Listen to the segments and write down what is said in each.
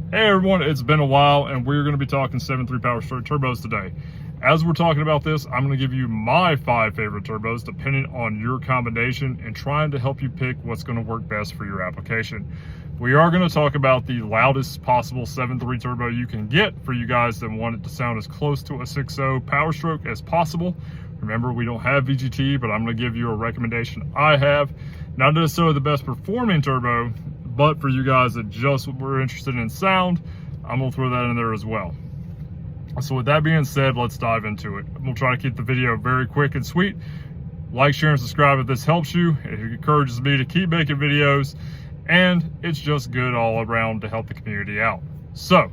Hey everyone, it's been a while and we're going to be talking 7.3 powerstroke turbos today. As we're talking about this, I'm going to give you my 5 favorite turbos depending on your combination and trying to help you pick what's going to work best for your application. We are going to talk about the loudest possible 7.3 turbo you can get for you guys that want it to sound as close to a 6.0 powerstroke as possible. Remember, we don't have VGT, but I'm going to give you a recommendation I have. Not necessarily the best performing turbo, but for you guys that just were interested in sound, I'm gonna throw that in there as well. So with that being said, let's dive into it. I'm gonna try to keep the video very quick and sweet. Like, share, and subscribe if this helps you. It encourages me to keep making videos, and it's just good all around to help the community out. So,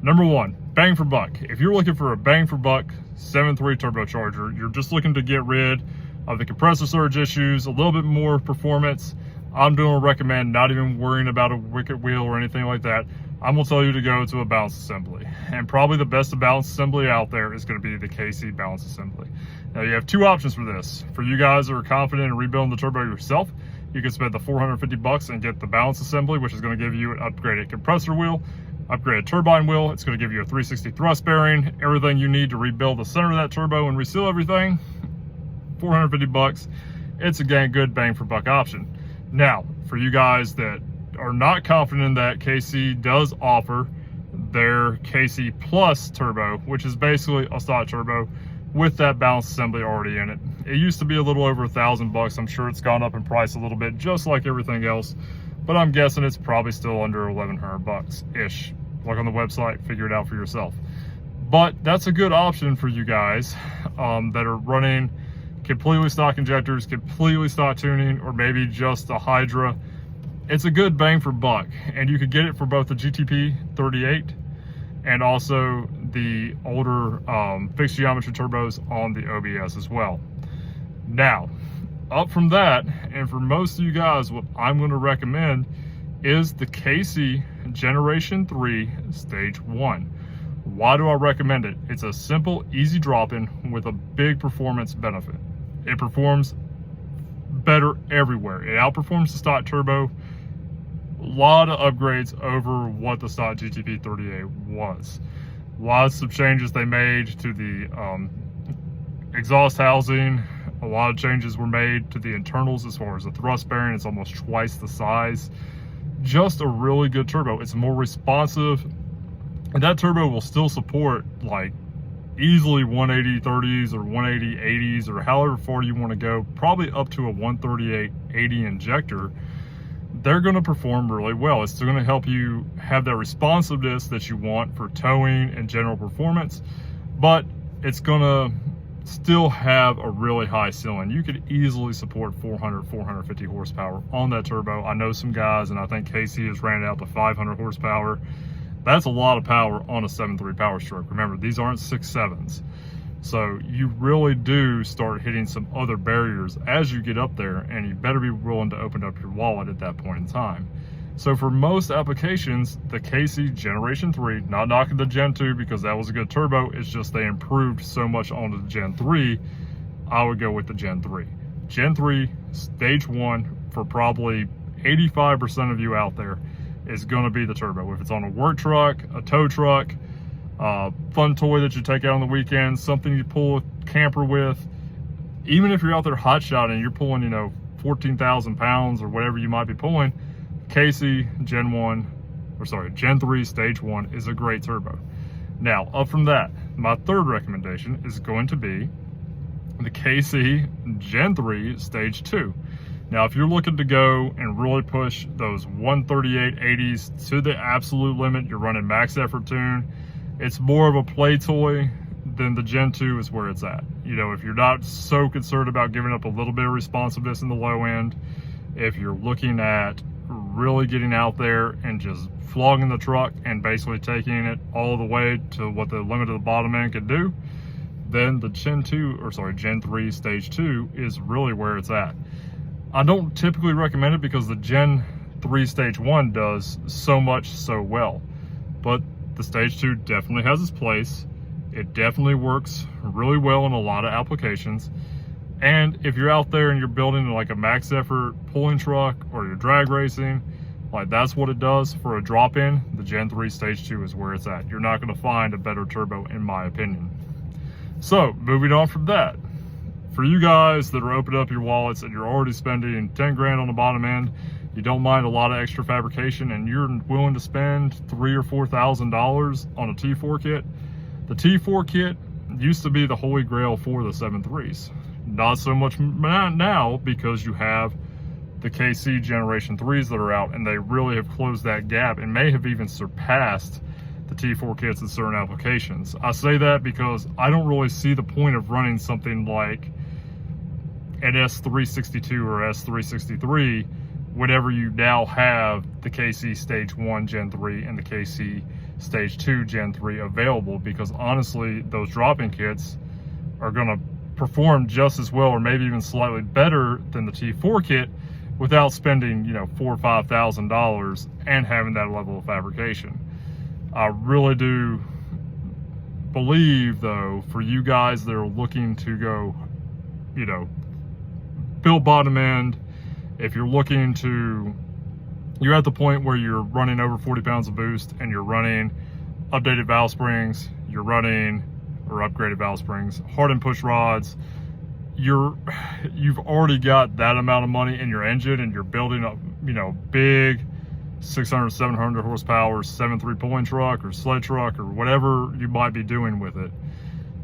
number 1, bang for buck. If you're looking for a bang for buck 7.3 turbocharger, you're just looking to get rid of the compressor surge issues, a little bit more performance, I'm going to recommend not even worrying about a wicket wheel or anything like that. I'm going to tell you to go to a balance assembly. And probably the best balance assembly out there is going to be the KC balance assembly. Now you have 2 options for this. For you guys that are confident in rebuilding the turbo yourself, you can spend the $450 and get the balance assembly, which is going to give you an upgraded compressor wheel, upgraded turbine wheel. It's going to give you a 360 thrust bearing, everything you need to rebuild the center of that turbo and reseal everything. $450. It's a good bang for buck option. Now, for you guys that are not confident in that, KC does offer their KC Plus turbo, which is basically a stock turbo with that balance assembly already in it. It used to be a little over $1,000. I'm sure it's gone up in price a little bit, just like everything else, but I'm guessing it's probably still under $1,100-ish. Look on the website, figure it out for yourself. But that's a good option for you guys that are running completely stock injectors, completely stock tuning, or maybe just a Hydra. It's a good bang for buck, and you could get it for both the GTP 38 and also the older fixed geometry turbos on the OBS as well. Now, up from that, and for most of you guys, what I'm going to recommend is the KC Generation 3 Stage 1. Why do I recommend it? It's a simple, easy drop-in with a big performance benefit. It performs better everywhere. It outperforms the stock turbo. A lot of upgrades over what the stock GTP 38 was. Lots of changes they made to the exhaust housing. A lot of changes were made to the internals as far as the thrust bearing. It's almost twice the size. Just a really good turbo. It's more responsive, and that turbo will still support like easily 180 30s or 180 80s or however far you want to go, probably up to a 138 80 injector. They're going to perform really well. It's going to help you have that responsiveness that you want for towing and general performance, but it's going to still have a really high ceiling. You could easily support 450 horsepower on that turbo. I know some guys, and I think KC has ran it out to 500 horsepower. That's a lot of power on a 7.3 powerstroke. Remember, these aren't 6.7s. So you really do start hitting some other barriers as you get up there, and you better be willing to open up your wallet at that point in time. So for most applications, the KC Generation 3, not knocking the Gen 2 because that was a good turbo, it's just they improved so much on the Gen 3, I would go with the Gen 3. Gen 3, Stage 1, for probably 85% of you out there, is going to be the turbo. If it's on a work truck, a tow truck, fun toy that you take out on the weekends, something you pull a camper with, even if you're out there hot shotting, you're pulling, 14,000 pounds or whatever you might be pulling, KC Gen 3 Stage 1 is a great turbo. Now, up from that, my third recommendation is going to be the KC Gen 3 Stage 2. Now, if you're looking to go and really push those 138 80s to the absolute limit, you're running max effort tune, it's more of a play toy than the Gen 2 is where it's at. If you're not so concerned about giving up a little bit of responsiveness in the low end, if you're looking at really getting out there and just flogging the truck and basically taking it all the way to what the limit of the bottom end can do, then the Gen 3 Stage 2 is really where it's at. I don't typically recommend it because the Gen 3 Stage 1 does so much so well, but the Stage 2 definitely has its place. It definitely works really well in a lot of applications. And if you're out there and you're building like a max effort pulling truck or you're drag racing, Like, that's what it does for a drop-in. The Gen 3 Stage 2 is where it's at. You're not going to find a better turbo, in my opinion. So, moving on from that, for you guys that are opening up your wallets and you're already spending 10 grand on the bottom end, you don't mind a lot of extra fabrication, and you're willing to spend $3,000 or $4,000 on a T4 kit. The T4 kit used to be the holy grail for the 7.3s. Not so much now, because you have the KC Generation 3s that are out, and they really have closed that gap and may have even surpassed the T4 kits in certain applications. I say that because I don't really see the point of running something like an S362 or S363 whenever you now have the KC Stage 1 Gen 3 and the KC Stage 2 Gen 3 available, because honestly, those drop-in kits are going to perform just as well or maybe even slightly better than the T4 kit without spending, you know, $4,000 or $5,000 and having that level of fabrication. I really do believe, though, for you guys that are looking to go, you know, build bottom end, if you're looking to, you're at the point where you're running over 40 pounds of boost and you're running updated valve springs, you're running, or upgraded valve springs, hardened push rods, you've already got that amount of money in your engine, and you're building up, you know, big 600, 700 horsepower 7.3 pulling truck or sled truck or whatever you might be doing with it.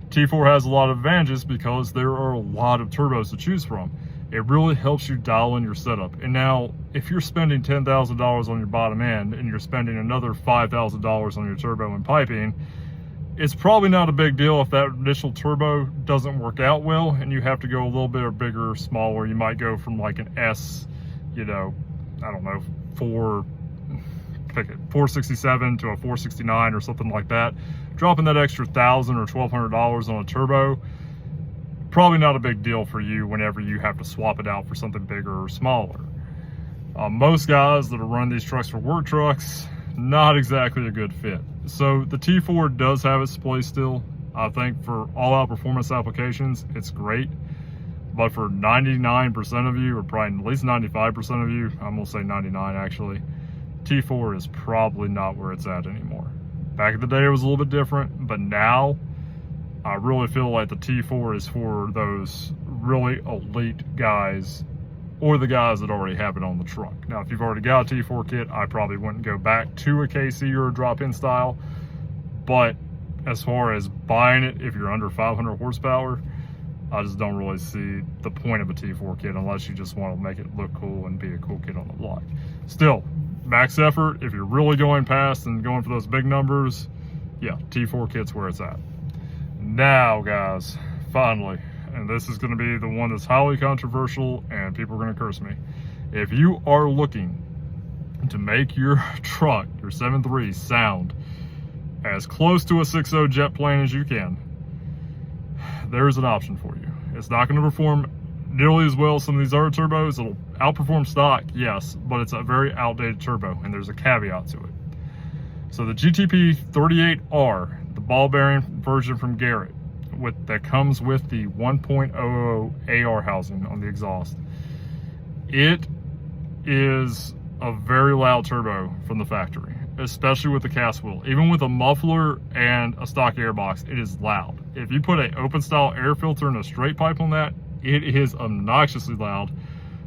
T4 has a lot of advantages because there are a lot of turbos to choose from. It really helps you dial in your setup. And now, if you're spending $10,000 on your bottom end and you're spending another $5,000 on your turbo and piping, it's probably not a big deal if that initial turbo doesn't work out well and you have to go a little bit bigger or smaller. You might go from like an S, you know, I don't know, 467 to a 469 or something like that. Dropping that extra $1,000 or $1,200 on a turbo, probably not a big deal for you whenever you have to swap it out for something bigger or smaller. Most guys that are running these trucks for work trucks, not exactly a good fit. So the T4 does have its place still. I think for all-out performance applications, it's great. But for 99% of you, or probably at least 95% of you, I'm gonna say 99 actually, T4 is probably not where it's at anymore. Back in the day, it was a little bit different, but now I really feel like the T4 is for those really elite guys, or the guys that already have it on the truck. Now, if you've already got a T4 kit, I probably wouldn't go back to a KC or a drop-in style. But as far as buying it, if you're under 500 horsepower, I just don't really see the point of a T4 kit unless you just want to make it look cool and be a cool kit on the block. Still, max effort, if you're really going past and going for those big numbers, yeah, T4 kit's where it's at. Now, guys, finally, and this is going to be the one that's highly controversial and people are going to curse me. If you are looking to make your truck, your 7.3, sound as close to a 6.0 jet plane as you can, there's an option for you. It's not going to perform nearly as well as some of these other turbos. It'll outperform stock, yes, but it's a very outdated turbo, and there's a caveat to it. So the GTP 38R, the ball bearing version from Garrett, that comes with the 1.00 AR housing on the exhaust, it is a very loud turbo from the factory, especially with the cast wheel. Even with a muffler and a stock airbox, it is loud. If you put an open style air filter and a straight pipe on that, it is obnoxiously loud,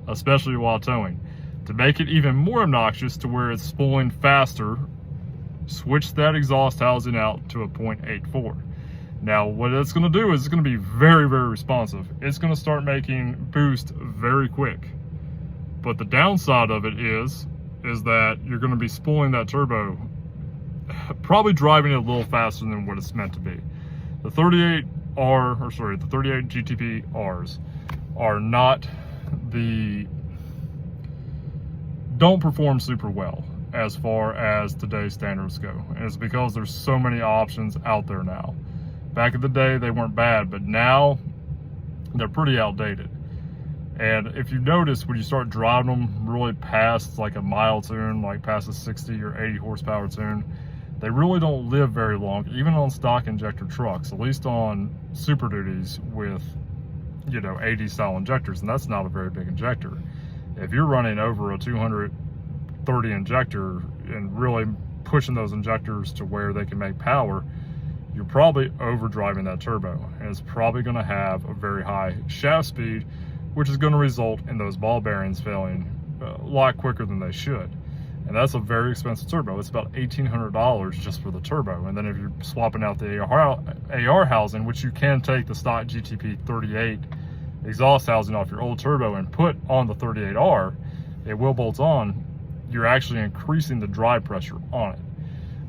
especially while towing. To make it even more obnoxious to where it's spooling faster, switch that exhaust housing out to a 0.84. Now, what it's going to do is it's going to be very, very responsive. It's going to start making boost very quick. But the downside of it is that you're going to be spooling that turbo, probably driving it a little faster than what it's meant to be. The 38 GTP-Rs are not don't perform super well as far as today's standards go. And it's because there's so many options out there now. Back in the day, they weren't bad, but now they're pretty outdated. And if you notice, when you start driving them really past like a mile tune, like past a 60 or 80 horsepower tune, they really don't live very long, even on stock injector trucks, at least on Super Duties with, you know, 80 style injectors, and that's not a very big injector. If you're running over a 200 30 injector and really pushing those injectors to where they can make power, you're probably overdriving that turbo, and it's probably going to have a very high shaft speed, which is going to result in those ball bearings failing a lot quicker than they should. And that's a very expensive turbo. It's about $1,800 just for the turbo. And then if you're swapping out the AR housing, which you can take the stock GTP 38 exhaust housing off your old turbo and put on the 38R, it will bolt on, you're actually increasing the drive pressure on it,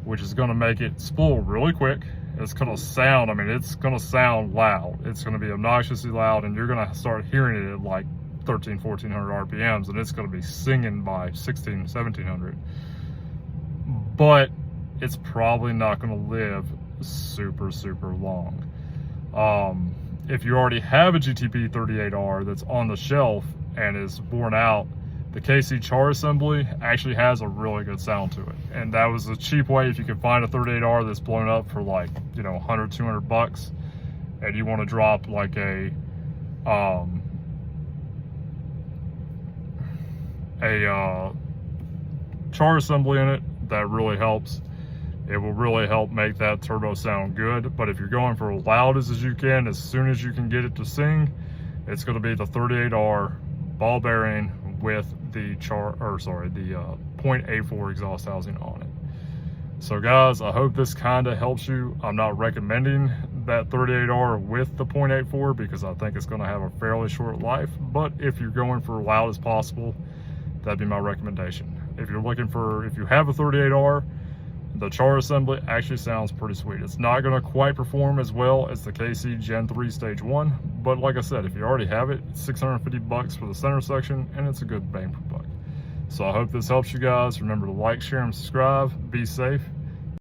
which is going to make it spool really quick. It's going to sound, I mean, it's going to sound loud. It's going to be obnoxiously loud, and you're going to start hearing it at like 1,400 RPMs, and it's going to be singing by 1,700. But it's probably not going to live super long. If you already have a GTP 38R that's on the shelf and is worn out, the KC char assembly actually has a really good sound to it. And that was a cheap way. If you can find a 38R that's blown up for like, you know, 100, 200 bucks, and you want to drop like a char assembly in it, that really helps. It will really help make that turbo sound good. But if you're going for loudest as you can, as soon as you can get it to sing, it's going to be the 38R ball bearing with the the 0.84 exhaust housing on it. So guys, I hope this kind of helps you. I'm not recommending that 38R with the 0.84 because I think it's going to have a fairly short life. But if you're going for loud as possible, that'd be my recommendation. If you're looking for, if you have a 38R, the char assembly actually sounds pretty sweet. It's not going to quite perform as well as the KC Gen 3 Stage 1, but like I said, if you already have it, it's 650 bucks for the center section, and it's a good bang for buck. So I hope this helps you guys. Remember to like, share, and subscribe. Be safe,